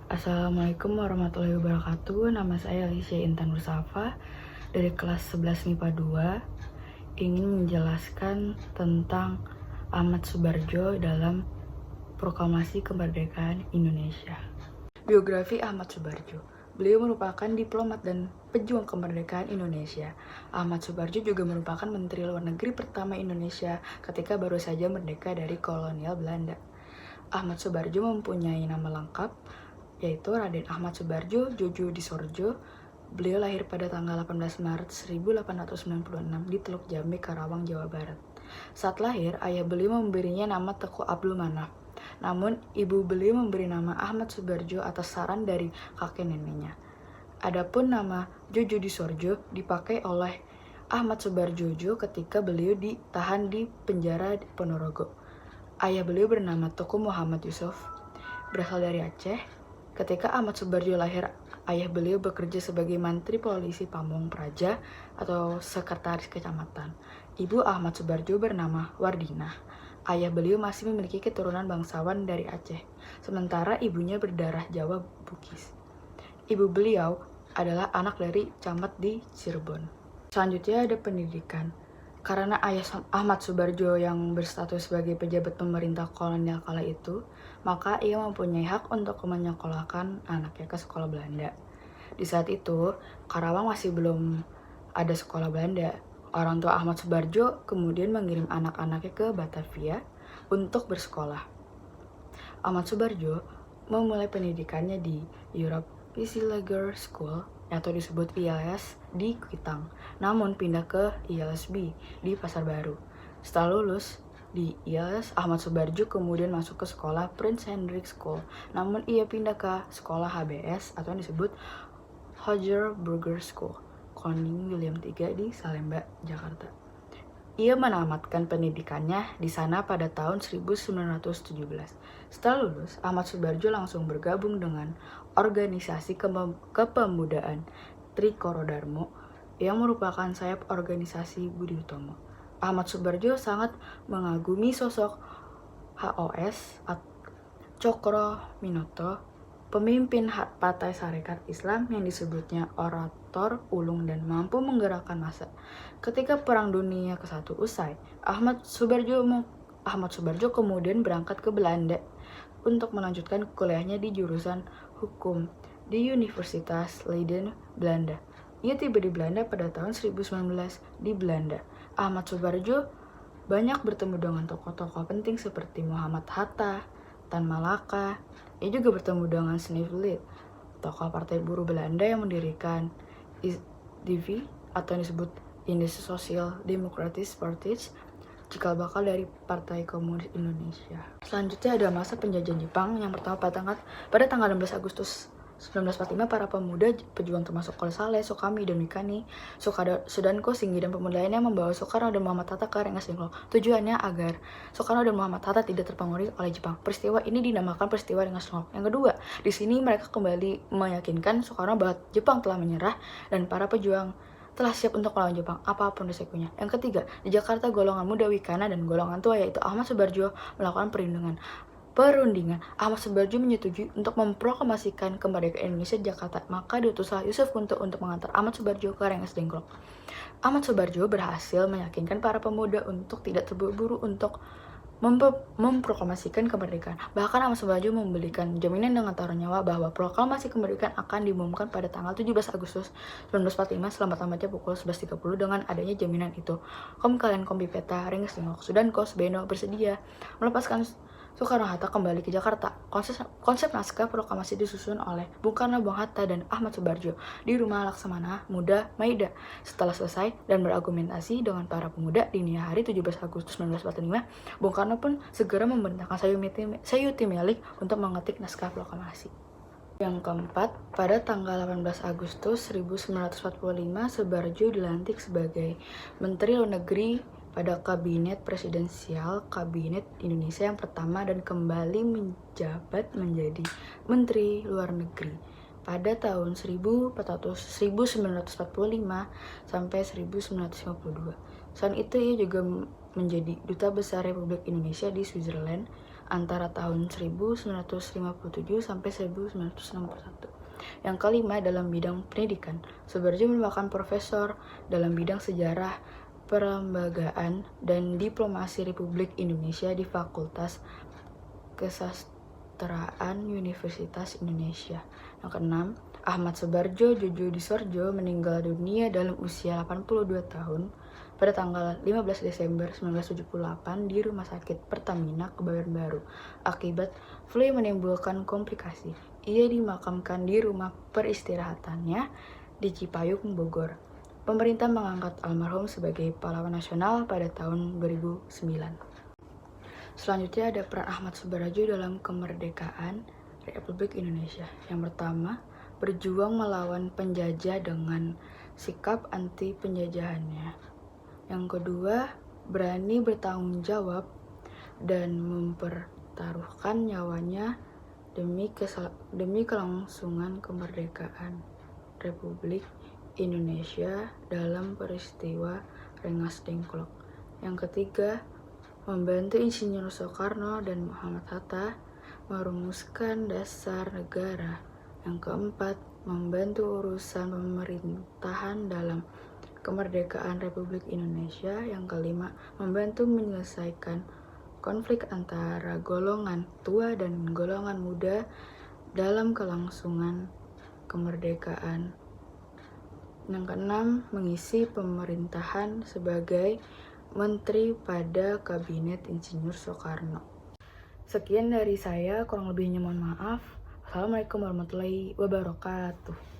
Assalamualaikum warahmatullahi wabarakatuh. Nama saya Alicia Intan Nursafa dari kelas 11 MIPA 2. Ingin menjelaskan tentang Ahmad Subarjo dalam Proklamasi Kemerdekaan Indonesia. Biografi Ahmad Subarjo. Beliau merupakan diplomat dan pejuang kemerdekaan Indonesia. Ahmad Subarjo juga merupakan Menteri Luar Negeri pertama Indonesia ketika baru saja merdeka dari kolonial Belanda. Ahmad Subarjo mempunyai nama lengkap, yaitu Raden Ahmad Subarjo Djojo Disorjo. Beliau lahir pada tanggal 18 Maret 1896 di Teluk Jambe, Karawang, Jawa Barat. Saat lahir, ayah beliau memberinya nama Teku Abdul Manaf. Namun, ibu beliau memberi nama Ahmad Subarjo atas saran dari kakek neneknya. Adapun nama Djojo Disorjo dipakai oleh Ahmad Subarjojo ketika beliau ditahan di penjara di Ponorogo. Ayah beliau bernama Teku Muhammad Yusuf, berasal dari Aceh. Ketika Ahmad Subarjo lahir, ayah beliau bekerja sebagai Mantri Polisi Pamong Praja atau Sekretaris Kecamatan. Ibu Ahmad Subarjo bernama Wardinah. Ayah beliau masih memiliki keturunan bangsawan dari Aceh, sementara ibunya berdarah Jawa Bugis. Ibu beliau adalah anak dari camat di Cirebon. Selanjutnya ada pendidikan. Karena ayah Ahmad Subarjo yang berstatus sebagai pejabat pemerintah kolonial kala itu, maka ia mempunyai hak untuk menyekolahkan anaknya ke sekolah Belanda. Di saat itu, Karawang masih belum ada sekolah Belanda. Orang tua Ahmad Subarjo kemudian mengirim anak-anaknya ke Batavia untuk bersekolah. Ahmad Subarjo memulai pendidikannya di Europe Physiology School atau disebut ILS di Kuitang, namun pindah ke ILSB di Pasar Baru. Setelah lulus di ILS, Ahmad Subarjo kemudian masuk ke sekolah Prince Hendrik School, namun ia pindah ke sekolah HBS atau yang disebut Hoger Burger School, Koning William III di Salemba, Jakarta. Ia menamatkan pendidikannya di sana pada tahun 1917. Setelah lulus, Ahmad Subarjo langsung bergabung dengan organisasi kepemudaan Trikoro Darmo yang merupakan sayap organisasi Budi Utomo. Ahmad Subarjo sangat mengagumi sosok HOS Cokro Minoto, pemimpin Partai Sarekat Islam yang disebutnya orator ulung dan mampu menggerakkan massa. Ketika Perang Dunia ke-1 usai, Ahmad Subarjo kemudian berangkat ke Belanda untuk melanjutkan kuliahnya di jurusan hukum di Universitas Leiden, Belanda. Ia tiba di Belanda pada tahun 1919 di Belanda. Ahmad Subarjo banyak bertemu dengan tokoh-tokoh penting seperti Muhammad Hatta, Tan Malaka. Ia juga bertemu dengan Sneevliet, tokoh Partai Buruh Belanda yang mendirikan ISDV atau yang disebut Indische Social Democratic Party, cikal bakal dari Partai Komunis Indonesia. Selanjutnya ada masa penjajahan Jepang yang pertama pada tanggal 16 Agustus 1945, para pemuda pejuang termasuk Kol Saleh, Sukami, dan Mikani, Sudanko, Singgi, dan pemuda lainnya membawa Soekarno dan Muhammad Hatta ke Rengas Dengklok. Tujuannya agar Soekarno dan Muhammad Hatta tidak terpengaruh oleh Jepang. Peristiwa ini dinamakan peristiwa Rengas Dengklok. Yang kedua, di sini mereka kembali meyakinkan Soekarno bahwa Jepang telah menyerah dan para pejuang telah siap untuk melawan Jepang, apapun resikonya. Yang ketiga, di Jakarta golongan muda Wikana dan golongan tua yaitu Ahmad Subarjo melakukan perundingan. Ahmad Subarjo menyetujui untuk memproklamasikan kemerdekaan Indonesia di Jakarta. Maka diutuslah Yusuf Kunto untuk mengantar Ahmad Subarjo ke Rengas Dengklok. Ahmad Subarjo berhasil meyakinkan para pemuda untuk tidak terburu-buru untuk memproklamasikan kemerdekaan. Bahkan Ahmad Subarjo memberikan jaminan dengan taruh nyawa bahwa proklamasi kemerdekaan akan diumumkan pada tanggal 17 Agustus 1945 selambat-lambatnya pukul 11.30. Dengan adanya jaminan itu, Kalian Kompi Peta, Rengas Dengklok, Sudanko, Beno bersedia melepaskan Soekarno-Hatta kembali ke Jakarta. Konsep naskah proklamasi disusun oleh Bung Karno, Bung Hatta, dan Ahmad Subarjo di Rumah Laksamana Muda Maida. Setelah selesai dan berargumentasi dengan para pemuda, dini hari 17 Agustus 1945, Bung Karno pun segera memerintahkan Sayuti Melik untuk mengetik naskah proklamasi. Yang keempat, pada tanggal 18 Agustus 1945, Subarjo dilantik sebagai Menteri Luar Negeri pada Kabinet Presidensial Kabinet Indonesia yang pertama dan kembali menjabat menjadi Menteri Luar Negeri pada tahun 1945 sampai 1952. Selain itu, ia juga menjadi Duta Besar Republik Indonesia di Switzerland antara tahun 1957 sampai 1961. Yang kelima, dalam bidang pendidikan, Soebardjo merupakan profesor dalam bidang sejarah, perlembagaan, dan diplomasi Republik Indonesia di Fakultas Kesastraan Universitas Indonesia. Yang keenam, Ahmad Soebardjo Djodjo meninggal dunia dalam usia 82 tahun pada tanggal 15 Desember 1978 di Rumah Sakit Pertamina, Kebayoran Baru, akibat flu yang menimbulkan komplikasi. Ia dimakamkan di rumah peristirahatannya di Cipayung, Bogor. Pemerintah mengangkat almarhum sebagai pahlawan nasional pada tahun 2009. Selanjutnya ada peran Ahmad Soebardjo dalam kemerdekaan Republik Indonesia. Yang pertama, berjuang melawan penjajah dengan sikap anti penjajahannya. Yang kedua, berani bertanggung jawab dan mempertaruhkan nyawanya demi kelangsungan kemerdekaan Republik Indonesia dalam peristiwa Rengas Dengklok. Yang ketiga, membantu Insinyur Soekarno dan Muhammad Hatta merumuskan dasar negara. Yang keempat, membantu urusan pemerintahan dalam kemerdekaan Republik Indonesia. Yang kelima, membantu menyelesaikan konflik antara golongan tua dan golongan muda dalam kelangsungan kemerdekaan. Yang keenam, mengisi pemerintahan sebagai menteri pada Kabinet Insinyur Soekarno. Sekian dari saya, kurang lebihnya mohon maaf. Assalamualaikum warahmatullahi wabarakatuh.